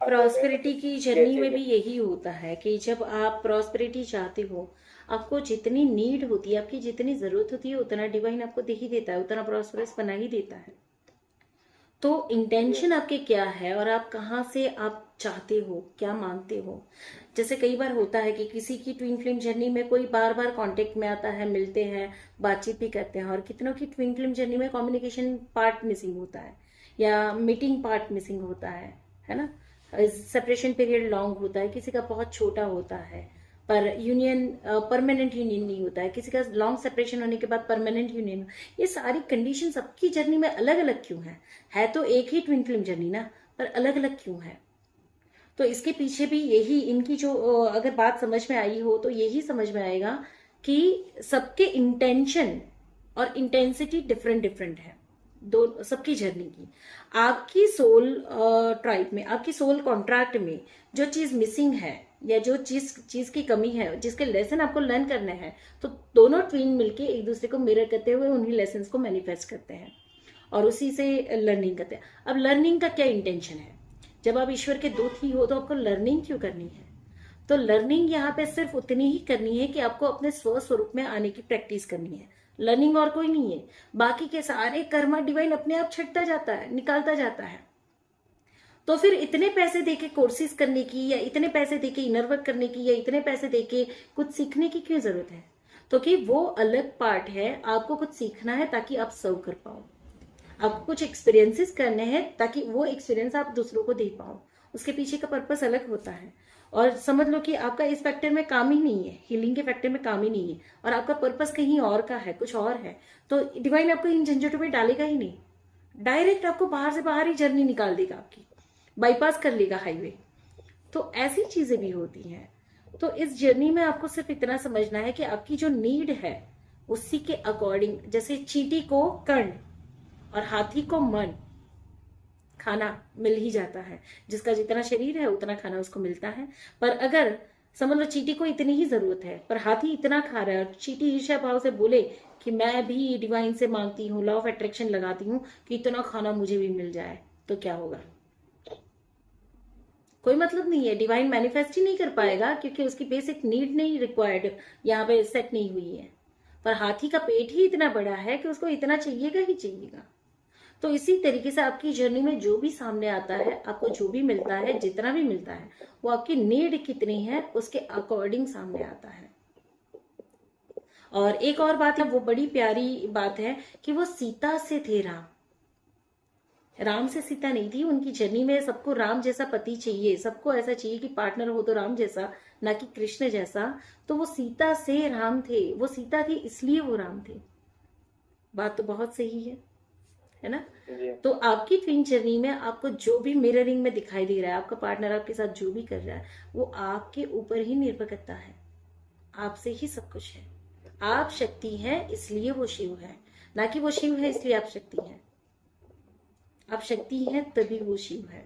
Prosperity की journey में भी यही होता है कि जब आप प्रॉस्पेरिटी चाहते हो, आपको जितनी नीड होती है, आपकी जितनी जरूरत होती है, उतना डिवाइन आपको दे ही देता है, उतना प्रॉस्परस बना ही देता है। तो इंटेंशन आपके क्या है और आप कहाँ से आप चाहते हो, क्या मांगते हो। जैसे कई बार होता है कि किसी की ट्विन फ्लेम जर्नी में कोई बार बार कांटेक्ट में आता है, मिलते हैं, बातचीत भी करते हैं, और कितनों की ट्विन फ्लेम जर्नी में कम्युनिकेशन पार्ट मिसिंग होता है या मीटिंग पार्ट मिसिंग होता है ना। सेपरेशन पीरियड लॉन्ग होता है, किसी का बहुत छोटा होता है, पर यूनियन परमानेंट यूनियन नहीं होता है, किसी का लॉन्ग सेपरेशन होने के बाद परमानेंट यूनियन। ये सारी कंडीशन सबकी जर्नी में अलग अलग क्यों है तो एक ही ट्विन फ्लेम जर्नी ना, पर अलग अलग क्यों है। तो इसके पीछे भी यही इनकी जो अगर बात समझ में आई हो तो यही समझ में आएगा कि सबके इंटेंशन और इंटेंसिटी डिफरेंट डिफरेंट है, दो सबकी जर्नी की। आपकी सोल ट्राइब में, आपकी सोल कॉन्ट्रैक्ट में जो चीज मिसिंग है या जो चीज चीज की कमी है, जिसके लेसन आपको लर्न करने हैं, तो दोनों ट्विन मिलके एक दूसरे को मिरर करते हुए उन्हीं लेसन को मैनिफेस्ट करते हैं और उसी से लर्निंग करते हैं। अब लर्निंग का क्या इंटेंशन है, जब आप ईश्वर के दूत ही हो तो आपको लर्निंग क्यों करनी है। तो लर्निंग यहाँ पे सिर्फ उतनी ही करनी है कि आपको अपने स्व स्वरूप में आने की प्रैक्टिस करनी है, लर्निंग और कोई नहीं है। बाकी के सारे कर्मा डिवाइन अपने आप छटता जाता है, निकालता जाता है। तो फिर इतने पैसे देके कोर्सेज करने की या इतने पैसे देके इनर वर्क करने की या इतने पैसे देके कुछ सीखने की क्यों जरूरत है। तो कि वो अलग पार्ट है, आपको कुछ सीखना है ताकि आप सर्व कर पाओ, आपको कुछ एक्सपीरियंसेस करने हैं ताकि वो एक्सपीरियंस आप दूसरों को दे पाओ। उसके पीछे का पर्पस अलग होता है। और समझ लो कि आपका इस फैक्टर में काम ही नहीं है, हीलिंग के फैक्टर में काम ही नहीं है, और आपका पर्पस कहीं और का है, कुछ और है, तो डिवाइन आपको इन झंझटों में डालेगा ही नहीं। डायरेक्ट आपको बाहर से बाहर ही जर्नी निकाल देगा, आपकी बाईपास कर लेगा हाईवे। तो ऐसी चीजें भी होती हैं। तो इस जर्नी में आपको सिर्फ इतना समझना है कि आपकी जो नीड है उसी के अकॉर्डिंग, जैसे चींटी को कर्ण और हाथी को मन, खाना मिल ही जाता है, जिसका जितना शरीर है उतना खाना उसको मिलता है। पर अगर समझ लो चींटी को इतनी ही जरूरत है पर हाथी इतना खा रहा है, और चींटी ईर्ष्या भाव से बोले कि मैं भी डिवाइन से मांगती हूँ, लॉ ऑफ अट्रैक्शन लगाती हूँ कि इतना खाना मुझे भी मिल जाए, तो क्या होगा। कोई मतलब नहीं है, डिवाइन मैनिफेस्ट ही नहीं कर पाएगा क्योंकि उसकी बेसिक नीड नहीं रिक्वायर्ड यहाँ पे सेट नहीं हुई है। पर हाथी का पेट ही इतना बड़ा है कि उसको इतना चाहिएगा ही चाहिएगा। तो इसी तरीके से आपकी जर्नी में जो भी सामने आता है, आपको जो भी मिलता है, जितना भी मिलता है, वो आपकी नीड कितनी है उसके अकॉर्डिंग सामने आता है। और एक और बात है, वो बड़ी प्यारी बात है कि वो सीता से थे राम, राम से सीता नहीं थी। उनकी जर्नी में सबको राम जैसा पति चाहिए, सबको ऐसा चाहिए कि पार्टनर हो तो राम जैसा, ना कि कृष्ण जैसा। तो वो सीता से राम थे, वो सीता थी इसलिए वो राम थे। बात तो बहुत सही है ना। तो आपकी ट्विन जर्नी में आपको जो भी मिररिंग में दिखाई दे रहा है, आपका पार्टनर आपके साथ जो भी कर रहा है, वो आपके ऊपर ही निर्भर करता है, आपसे ही सब कुछ है। आप शक्ति हैं इसलिए वो शिव है, ना कि वो शिव है इसलिए आप शक्ति हैं। आप शक्ति हैं तभी वो शिव है।